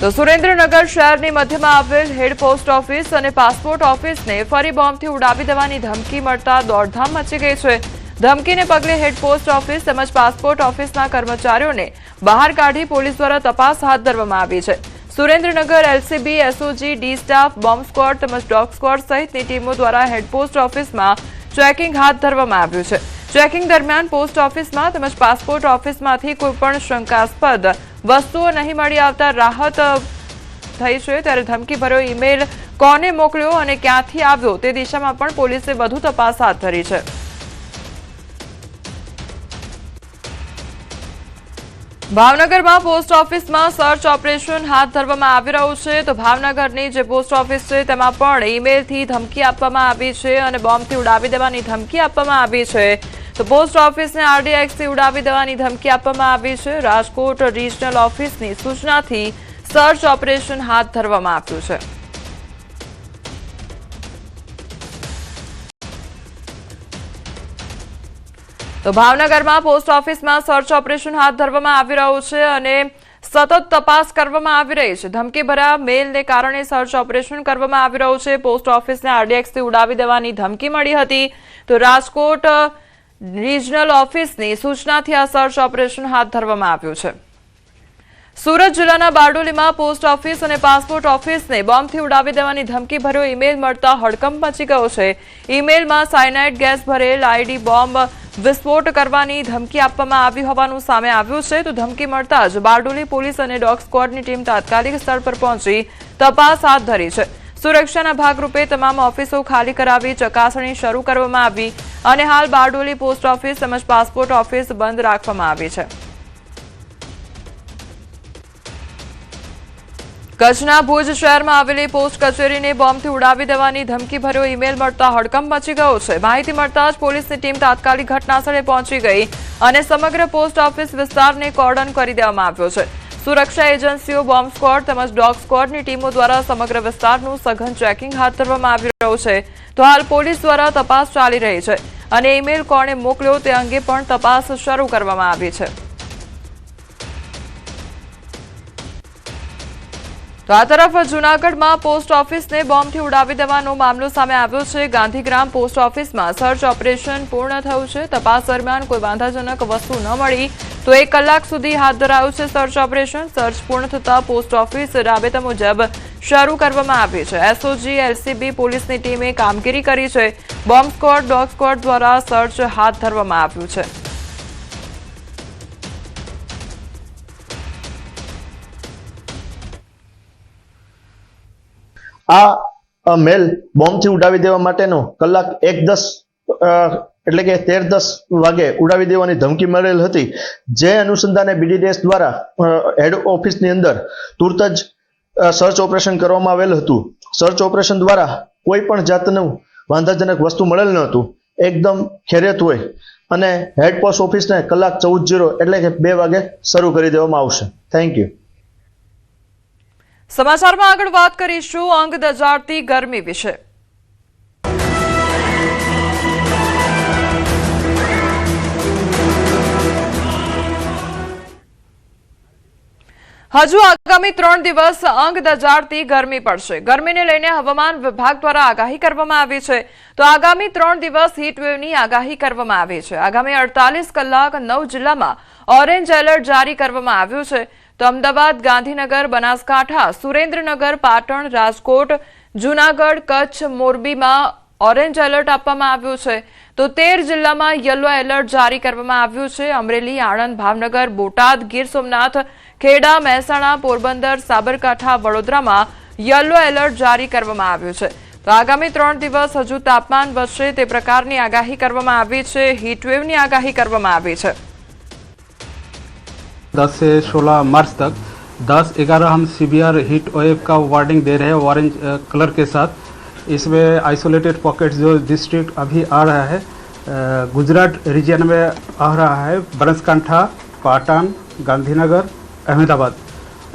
તો સુરેન્દ્રનગર શહેરની મધ્યમાં આવેલ હેડ પોસ્ટ ઓફિસ અને પાસપોર્ટ ઓફિસને ફરી બોમ્બથી ઉડાવી દેવાની ધમકી મળતા દોડધામ મચી ગઈ છે। ધમકીને પગલે હેડ પોસ્ટ ઓફિસ તેમજ પાસપોર્ટ ઓફિસના કર્મચારીઓને બહાર કાઢી પોલીસ દ્વારા તપાસ હાથ ધરવામાં આવી છે। Surendranagar LCB, SOG, D staff, bomb squad તેમજ ડોગ સ્ક્વોડ સહિતની ટીમો દ્વારા હેડ પોસ્ટ ઓફિસમાં ચેકિંગ હાથ ધરવામાં આવ્યું છે। ચેકિંગ દરમિયાન પોસ્ટ ઓફિસમાં તેમજ પાસપોર્ટ ઓફિસમાંથી કોઈપણ શંકાસ્પદ વસ્તુઓ નહીં મળી આવતા રાહત થઈ છે। ત્યારે ધમકીભર્યો ઈમેલ કોને મોકલ્યો અને ક્યાંથી આવ્યો તે દિશામાં પણ પોલીસે વધુ તપાસ હાથ ધરી છે। ભાવનગરમાં પોસ્ટ ઓફિસમાં સર્ચ ઓપરેશન હાથ ધરવામાં આવી રહ્યું છે। તો ભાવનગરની જે પોસ્ટ ઓફિસ છે તેમાં પણ ઈમેલથી ધમકી આપવામાં આવી છે અને બોમ્બથી ઉડાવી દેવાની ધમકી આપવામાં આવી છે। તો પોસ્ટ ઓફિસને આરડીએક્સથી ઉડાવી દેવાની ધમકી આપવામાં આવી છે। રાજકોટ રિજનલ ઓફિસની સૂચનાથી સર્ચ ઓપરેશન હાથ ધરવામાં આવ્યું છે। તો ભાવનગરમાં પોસ્ટ ઓફિસમાં સર્ચ ઓપરેશન હાથ ધરવામાં આવી રહ્યું છે અને સતત તપાસ કરવામાં આવી રહી છે। ધમકીભર્યા મેલને કારણે સર્ચ ઓપરેશન કરવામાં આવી રહ્યું છે। પોસ્ટ ઓફિસને આરડીએક્સથી ઉડાવી દેવાની ધમકી મળી હતી। તો રાજકોટ રિજનલ ઓફિસની સૂચનાથી આ સર્ચ ઓપરેશન હાથ ધરવામાં આવ્યું છે। સુરત જિલ્લાના બારડોલીમાં પોસ્ટ ઓફિસ અને પાસપોર્ટ ઓફિસને બોમ્બથી ઉડાવી દેવાની ધમકીભર્યો ઈમેલ મળતા હડકંપ મચી ગયો છે। ઈમેલમાં સાયનાઇડ ગેસ ભરેલ આઈડી બોમ્બ વિસ્ફોટ કરવાની ધમકી આપવામાં આવી હોવાનું સામે આવ્યું છે। તો ધમકી મળતા જ બારડોલી પોલીસ અને ડોગ સ્ક્વોડની ટીમ તાત્કાલિક સ્થળ પર પહોંચી તપાસ હાથ ધરી છે। સુરક્ષાના ભાગરૂપે તમામ ઓફિસો ખાલી કરાવી ચકાસણી શરૂ કરવામાં આવી અને હાલ બારડોલી પોસ્ટ ઓફિસ તેમજ પાસપોર્ટ ઓફિસ બંધ રાખવામાં આવી છે। કચ્છના ભુજ શહેરમાં આવેલી પોસ્ટ કચેરીને બોમ્બથી ઉડાવી દેવાની ધમકીભર્યો ઈમેલ મળતા હડકંપ મચી ગયો છે। માહિતી મળતા જ પોલીસની ટીમ તાત્કાલિક ઘટનાસ્થળે પહોંચી ગઈ અને સમગ્ર પોસ્ટ ઓફિસ વિસ્તારને કોર્ડન કરી દેવામાં આવ્યો છે। સુરક્ષા એજન્સીઓ, બોમ્બ સ્ક્વોડ તેમજ ડોગ સ્ક્વોડની ટીમો દ્વારા સમગ્ર વિસ્તારનું સઘન ચેકિંગ હાથ ધરવામાં આવી રહ્યું છે। તો હાલ પોલીસ દ્વારા તપાસ ચાલી રહી છે અને ઈમેલ કોણે મોકલ્યો તે અંગે પણ તપાસ શરૂ કરવામાં આવી છે। તો આ તરફ જૂનાગઢમાં પોસ્ટ ઓફિસને બોમ્બથી ઉડાવી દેવાનો મામલો સામે આવ્યો છે। ગાંધીગ્રામ પોસ્ટ ઓફિસમાં સર્ચ ઓપરેશન પૂર્ણ થયું છે। તપાસ દરમિયાન કોઈ વાંધાજનક વસ્તુ ન મળી તો 1 કલાક સુધી હાથ ધરાયું છે સર્ચ ઓપરેશન। સર્ચ પૂર્ણ થતા પોસ્ટ ઓફિસ રાબેતા મુજબ શરૂ કરવામાં આવી છે। એસઓજી, એલસીબી પોલીસની ટીમે કામગીરી કરી છે। બોમ્બ સ્ક્વોડ, ડોગ સ્ક્વોડ દ્વારા સર્ચ હાથ ધરવામાં આવ્યું છે। આ મેલ બોમ્બથી ઉડાવી દેવા માટેનો કલાક 1:10 એટલે કે 13:10 વાગે ઉડાવી દેવાની ધમકી મળેલ હતી। જે અનુસંધાને બીડીડીએસ દ્વારા હેડ ઓફિસની અંદર તુરત જ સર્ચ ઓપરેશન કરવામાં આવેલ હતું। સર્ચ ઓપરેશન દ્વારા કોઈ પણ જાતનું વાંધાજનક વસ્તુ મળેલ ન હતું। એકદમ ખેરિયત હોય અને હેડ પોસ્ટ ઓફિસને કલાક 14:00 એટલે કે 2 વાગે શરૂ કરી દેવામાં આવશે। Thank you. સમાચારમાં આગળ વાત કરીશું અંગ દજાડતી ગરમી વિશે। હજુ આગામી 3 દિવસ અંગ દજાડતી ગરમી પડશે। ગરમીને લઈને હવામાન વિભાગ દ્વારા આગાહી કરવામાં આવી છે। તો આગામી 3 દિવસ હીટવેવની આગાહી કરવામાં આવી છે। આગામી 48 કલાક 9 જિલ્લામાં ઓરેન્જ એલર્ટ જારી કરવામાં આવ્યું છે। તો અમદાવાદ, ગાંધીનગર, બનાસકાંઠા, સુરેન્દ્રનગર, પાટણ, રાજકોટ, જૂનાગઢ, કચ્છ, મોરબીમાં ઓરેન્જ એલર્ટ આપવામાં આવ્યું છે। તો 13 જિલ્લામાં યલો એલર્ટ જારી કરવામાં આવ્યું છે। અમરેલી, આણંદ, ભાવનગર, બોટાદ, ગીર સોમનાથ, ખેડા, મહેસાણા, પોરબંદર, સાબરકાંઠા, વડોદરામાં યલો એલર્ટ જારી કરવામાં આવ્યું છે। તો આગામી 3 દિવસ હજુ તાપમાન વધશે તે પ્રકારની આગાહી કરવામાં આવી છે। હીટવેવની આગાહી કરવામાં આવી છે। 10 से 16 मार्च तक 10-11 हम सीवियर हीट वेव का वार्निंग दे रहे हैं ऑरेंज कलर के साथ। इसमें आइसोलेटेड पॉकेट्स जो डिस्ट्रिक्ट अभी आ रहा है गुजरात रीजन में आ रहा है, बनासकांठा, पाटन, गांधीनगर, अहमदाबाद।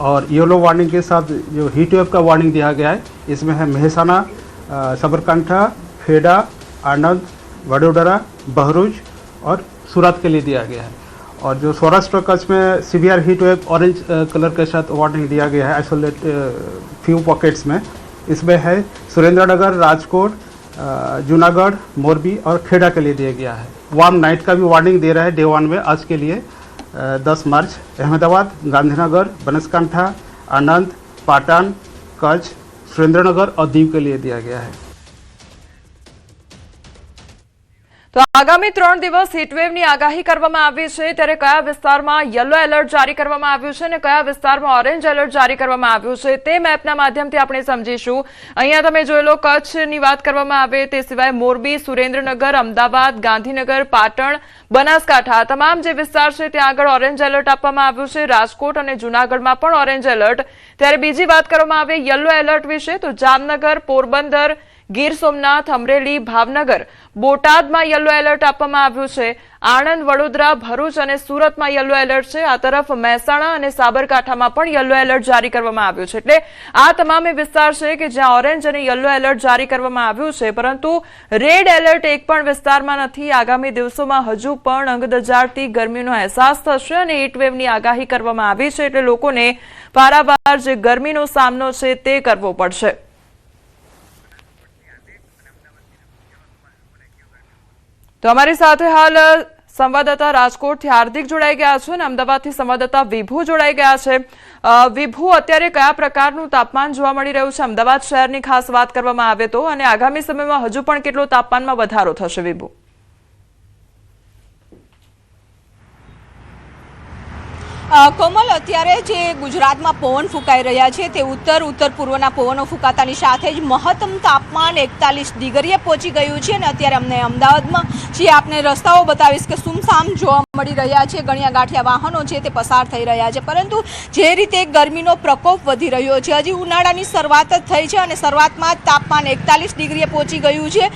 और येलो वार्निंग के साथ जो हीट वेव का वार्निंग दिया गया है इसमें है मेहसाना, साबरकांठा, खेड़ा, आनंद, वडोदरा, बहरूच और सूरत के लिए दिया गया है। और जो सौराष्ट्र कच्छ में severe heat wave orange colour के साथ वार्निंग दिया गया है आइसोलेट फ्यू पॉकेट्स में। इसमें है सुरेंद्रनगर, राजकोट, जूनागढ़, मोरबी और खेड़ा के लिए दिया गया है। वार्म नाइट का भी वार्निंग दे रहा है डे 1 में आज के लिए 10 मार्च अहमदाबाद, गांधीनगर, बनासकांठा, आनंद, पाटन, कच्छ, सुरेंद्रनगर और दीव के लिए दिया गया है। તો આગામી 3 દિવસ હીટવેવની આગાહી કરવામાં આવી છે, ત્યારે કયા વિસ્તારમાં યલો એલર્ટ જારી કરવામાં આવ્યું છે અને કયા વિસ્તારમાં ઓરેન્જ એલર્ટ જારી કરવામાં આવ્યું છે તે મેપના માધ્યમથી આપણે સમજીશું। અહીંયા તમે જોઈ લો, કચ્છની વાત કરવામાં આવે તે સિવાય મોરબી, સુરેન્દ્રનગર, અમદાવાદ, ગાંધીનગર, પાટણ, બનાસકાંઠા તમામ જે વિસ્તાર છે ત્યાં આગળ ઓરેન્જ એલર્ટ આપવામાં આવ્યું છે। રાજકોટ અને જૂનાગઢમાં પણ ઓરેન્જ એલર્ટ। ત્યારે બીજી વાત કરવામાં આવે યલો એલર્ટ વિશે તો જામનગર, પોરબંદર, ગીર સોમનાથ, અમરેલી, ભાવનગર, બોટાદમાં યલો એલર્ટ આપવામાં આવ્યું છે। આણંદ, વડોદરા, ભરૂચ અને સુરતમાં યલો એલર્ટ છે। આ તરફ મહેસાણા અને સાબરકાંઠામાં પણ યલો એલર્ટ જારી કરવામાં આવ્યું છે। એટલે આ તમામ વિસ્તાર છે કે જ્યાં ઓરેન્જ અને યલો એલર્ટ જારી કરવામાં આવ્યું છે, પરંતુ રેડ એલર્ટ એક પણ વિસ્તારમાં નથી। આગામી દિવસોમાં હજુ પણ અંગદજાળતી ગરમીનો અહેસાસ થશે અને હીટવેવની આગાહી કરવામાં આવી છે, એટલે લોકોને પારાવાર જે ગરમીનો સામનો છે તે કરવો પડશે। તો અમારી સાથે હાલ સંવાદદાતા રાજકોટથી હાર્દિક જોડાઈ ગયા છે અને અમદાવાદથી સંવાદદાતા વિભુ જોડાઈ ગયા છે। વિભુ, અત્યારે કયા પ્રકારનું તાપમાન જોવા મળી રહ્યું છે અમદાવાદ શહેરની ખાસ વાત કરવામાં આવે તો, અને આગામી સમયમાં હજુ પણ કેટલો તાપમાનમાં વધારો થશે વિભુ? કોમલ, અત્યારે જે ગુજરાતમાં પવન ફૂંકાઈ રહ્યા છે તે ઉત્તર પૂર્વના પવનો ફૂંકાતાની સાથે જ મહત્તમ તાપમાન 41 ડિગ્રીએ પહોંચી ગયું છે અને અત્યારે અમને અમદાવાદમાં જે આપને રસ્તાઓ બતાવીશ કે સુમસામ જોવા મળી રહ્યા છે। ગણ્યા ગાંઠિયા વાહનો છે તે પસાર થઈ રહ્યા છે, પરંતુ જે રીતે ગરમીનો પ્રકોપ વધી રહ્યો છે, હજી ઉનાળાની શરૂઆત જ થઈ છે અને શરૂઆતમાં જ તાપમાન 41 ડિગ્રીએ પહોંચી ગયું છે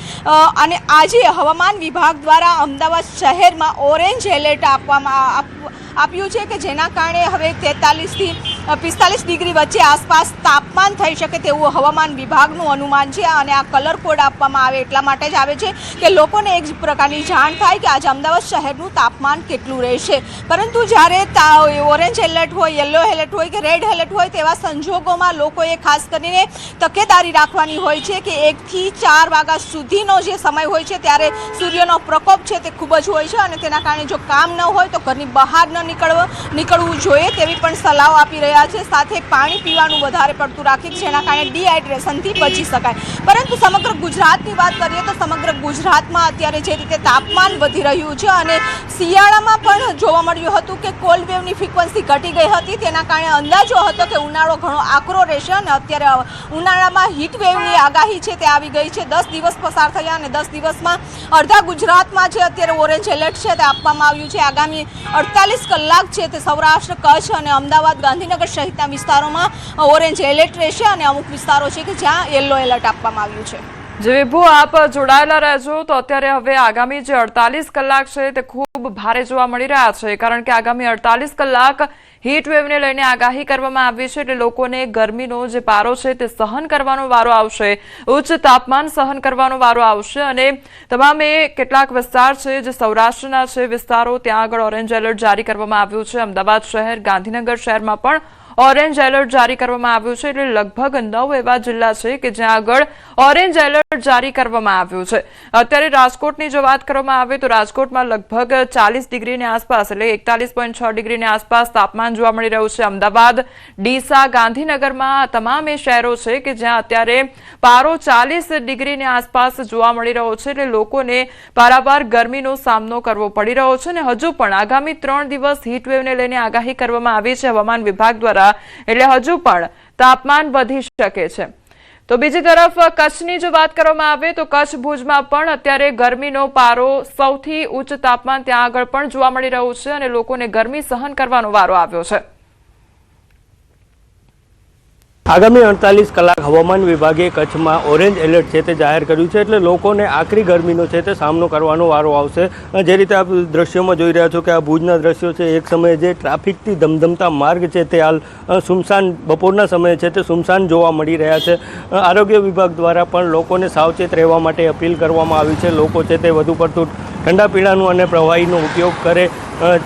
અને આજે હવામાન વિભાગ દ્વારા અમદાવાદ શહેરમાં ઓરેન્જ એલર્ટ આપ્યું છે કે જેના કારણે હવે 43 થી 45 ડિગ્રી વચ્ચે આસપાસ તાપમાન થઈ શકે તેવું હવામાન વિભાગનું અનુમાન છે અને આ કલર કોડ આપવામાં આવે એટલા માટે જ આવે છે કે લોકોને એક પ્રકારની જાણ થાય કે આજે અમદાવાદ શહેરનું તાપમાન કેટલું રહેશે। પરંતુ જ્યારે ઓરેન્જ એલર્ટ હોય, યલો એલર્ટ હોય કે રેડ એલર્ટ હોય તેવા સંજોગોમાં લોકોએ ખાસ કરીને તકેદારી રાખવાની હોય છે કે 1 થી 4 વાગ્યા સુધીનો જે સમય હોય છે ત્યારે સૂર્યનો પ્રકોપ છે તે ખૂબ જ હોય છે અને તેના કારણે જો કામ ન હોય તો ઘરની બહાર ન નીકળવું જોઈએ તેવી પણ સલાહ આપી રહ્યા છે। સાથે પાણી પીવાનું વધારે પડતું રાખી જેના કારણે ડિહાઇડ્રેશનથી બચી શકાય। પરંતુ સમગ્ર ગુજરાતની વાત કરીએ તો સમગ્ર ગુજરાતમાં અત્યારે જે રીતે તાપમાન વધી રહ્યું છે અને શિયાળામાં પણ જોવા મળ્યું હતું કે કોલ્ડ વેવની ફ્રીક્વન્સી ઘટી ગઈ હતી, તેના કારણે અંદાજો હતો કે ઉનાળો ઘણો આકરો રહેશે અને અત્યારે ઉનાળામાં હીટ વેવની આગાહી છે તે આવી ગઈ છે। 10 દિવસ પસાર થયા અને 10 દિવસમાં અડધા ગુજરાતમાં જે અત્યારે ઓરેન્જ એલર્ટ છે તે આપવામાં આવ્યું છે। આગામી 48 કલાક છે તે સૌરાષ્ટ્ર, કચ્છ અને અમદાવાદ, ગાંધીનગર સહિતના વિસ્તારોમાં ઓરેન્જ એલર્ટ રહેશે અને અમુક વિસ્તારો છે કે જ્યાં યલો એલર્ટ આપવામાં આવ્યું છે। જે વિભુ, આપ જોડાયેલા રહેજો। તો અત્યારે હવે આગામી જે 48 કલાક છે તે ખૂબ ભારે જોવા મળી રહ્યા છે, કારણ કે આગામી 48 કલાક હીટ વેવને લઈને આગાહી કરવામાં આવી છે, એટલે લોકોને ગરમીનો જે પારો છે તે સહન કરવાનો વારો આવશે, ઉચ્ચ તાપમાન સહન કરવાનો વારો આવશે અને તમામે કેટલાક વિસ્તાર છે જે સૌરાષ્ટ્રના છે વિસ્તારો ત્યાં આગળ ઓરેન્જ એલર્ટ જારી કરવામાં આવ્યું છે। અમદાવાદ શહેર, ગાંધીનગર શહેરમાં પણ ઓરેન્જ એલર્ટ જારી કરવામાં આવ્યું છે, એટલે લગભગ 9 એવા જિલ્લા છે કે જ્યાં આગળ ઓરેન્જ એલર્ટ જારી કરવામાં આવ્યું છે। અત્યારે રાજકોટની જો વાત કરવામાં આવે તો રાજકોટમાં લગભગ 40 ડિગ્રીની આસપાસ એટલે 41.6 ડિગ્રીની આસપાસ તાપમાન જોવા મળી રહ્યું છે। અમદાવાદ, ડીસા, ગાંધીનગરમાં તમામ એ શહેરો છે કે જ્યાં અત્યારે પારો 40 ડિગ્રીની આસપાસ જોવા મળી રહ્યો છે, એટલે લોકોને પારાવાર ગરમીનો સામનો કરવો પડી રહ્યો છે અને હજુ પણ આગામી 3 દિવસ હીટવેવને લઈને આગાહી કરવામાં આવી છે હવામાન વિભાગ દ્વારા, એટલે હજુ પણ તાપમાન વધી શકે છે। તો બીજી તરફ કચ્છની જો વાત કરવામાં આવે તો કચ્છ ભુજમાં પણ અત્યારે ગરમીનો પારો સૌથી ઉચ્ચ તાપમાન ત્યાં આગળ પણ જોવા મળી રહ્યું છે અને લોકોને ગરમી સહન કરવાનો વારો આવ્યો છે। આગામી 48 કલાક હવામાન વિભાગે કચ્છમાં ઓરેન્જ એલર્ટ છે તે જાહેર કર્યું છે, એટલે લોકોને આકરી ગરમીનો છે તે સામનો કરવાનો વારો આવશે। જે રીતે આપ દ્રશ્યોમાં જોઈ રહ્યા છો કે આ ભુજના દ્રશ્યો છે, એક સમયે જે ટ્રાફિકથી ધમધમતા માર્ગ છે તે હાલ સુમસાન, બપોરના સમયે છે તે સુમસાન જોવા મળી રહ્યા છે। આરોગ્ય વિભાગ દ્વારા પણ લોકોને સાવચેત રહેવા માટે અપીલ કરવામાં આવી છે। લોકો છે તે વધુ પડતું ઠંડા પીણાનું અને પ્રવાહીનો ઉપયોગ કરે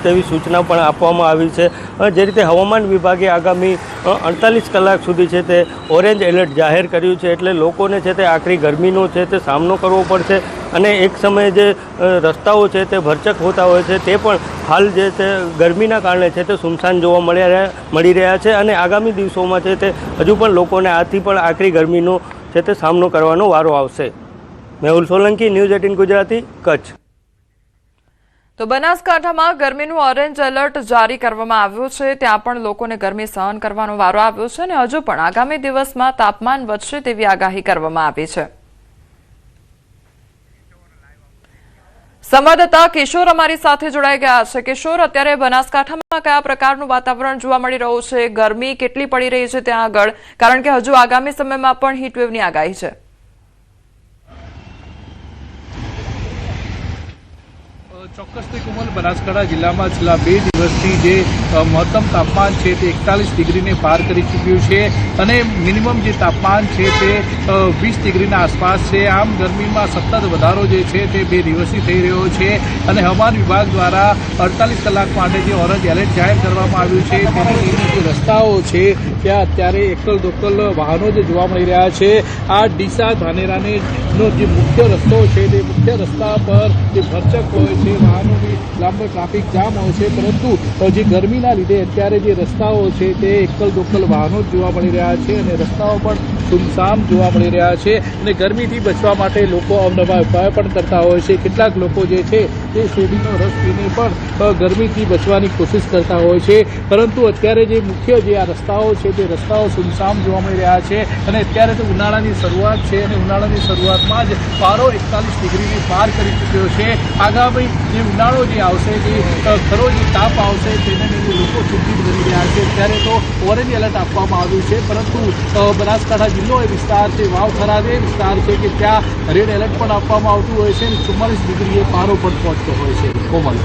તેવી સૂચના પણ આપવામાં આવી છે। જે રીતે હવામાન વિભાગે આગામી 48 કલાક સુધી છે તે ઓરેન્જ એલર્ટ જાહેર કર્યું છે, એટલે લોકોને છે તે આકરી ગરમીનો છે તે સામનો કરવો પડશે અને એક સમયે જે રસ્તાઓ છે તે ભરચક હોતા હોય છે તે પણ હાલ જે છે ગરમીના કારણે છે તે સુમસાન જોવા મળી રહ્યા છે અને આગામી દિવસોમાં છે તે હજુ પણ લોકોને આથી પણ આકરી ગરમીનો છે તે સામનો કરવાનો વારો આવશે। મેહુલ સોલંકી, ન્યૂઝ 18 ગુજરાતી, કચ્છ। તો બનાસકાંઠામાં ગરમીનું ઓરેન્જ એલર્ટ જારી કરવામાં આવ્યું છે, ત્યાં પણ લોકોને ગરમી સહન કરવાનો વારો આવ્યો છે અને હજુ પણ આગામી દિવસમાં તાપમાન વધશે તેવી આગાહી કરવામાં આવી છે। સંવાદદાતા કિશોર અમારી સાથે જોડાઈ ગયા છે। કિશોર, અત્યારે બનાસકાંઠામાં કયા પ્રકારનું વાતાવરણ જોવા મળી રહ્યું છે? ગરમી કેટલી પડી રહી છે ત્યાં આગળ, કારણ કે હજુ આગામી સમયમાં પણ હીટવેવની આગાહી છે? ચોક્કસથી કોમલ, બનાસકાંઠા જિલ્લામાં છેલ્લા 2 દિવસથી જે મહત્તમ તાપમાન છે તે 41 ડિગ્રીને પાર કરી ચૂક્યું છે અને મિનિમમ જે તાપમાન છે તે 20 ડિગ્રીના આસપાસ છે। આમ ગરમીમાં સતત વધારો જે છે તે 2 દિવસથી થઈ રહ્યો છે અને હવામાન વિભાગ દ્વારા 48 કલાક માટે જે ઓરેન્જ એલર્ટ જાહેર કરવામાં આવ્યું છે તેની જે રસ્તાઓ છે ત્યાં અત્યારે એકલ દોકલ વાહનો જે જોવા મળી રહ્યા છે। આ ડીસા ધાનેરાનો જે મુખ્ય રસ્તો છે તે મુખ્ય રસ્તા પર જે ભરચક હોય છે, વાહનોની લાંબો ટ્રાફિક જામ હોય છે, પરંતુ જે ગરમીના લીધે અત્યારે જે રસ્તાઓ છે તે એકલ દોકલ વાહનો જ જોવા મળી રહ્યા છે અને રસ્તાઓ પણ સુમસામ જોવા મળી રહ્યા છે અને ગરમીથી બચવા માટે લોકો અવનવા ઉપાયો પણ કરતા હોય છે। કેટલાક લોકો જે છે તે શેરડીનો રસ પીને પણ ગરમીથી બચવાની કોશિશ કરતા હોય છે, પરંતુ અત્યારે જે મુખ્ય જે આ રસ્તાઓ છે તે રસ્તાઓ સુમસામ જોવા મળી રહ્યા છે અને અત્યારે તો ઉનાળાની શરૂઆત છે અને ઉનાળાની શરૂઆતમાં જ પારો 41 ડિગ્રીને પાર કરી ચૂક્યો છે। આગામી જે ઉનાળો જે આવશે, જે ખરો જે તાપ આવશે તેને લઈને લોકો ચિંતિત બની રહ્યા છે। ત્યારે તો ઓરેન્જ એલર્ટ આપવામાં આવ્યું છે, પરંતુ બનાસકાંઠા જિલ્લો એ વિસ્તાર છે, વાવથરાદ એ વિસ્તાર છે કે ત્યાં રેડ એલર્ટ પણ આપવામાં આવતું હોય છે અને 44 ડિગ્રીએ પારો પણ પહોંચતો હોય છે। કોમલ।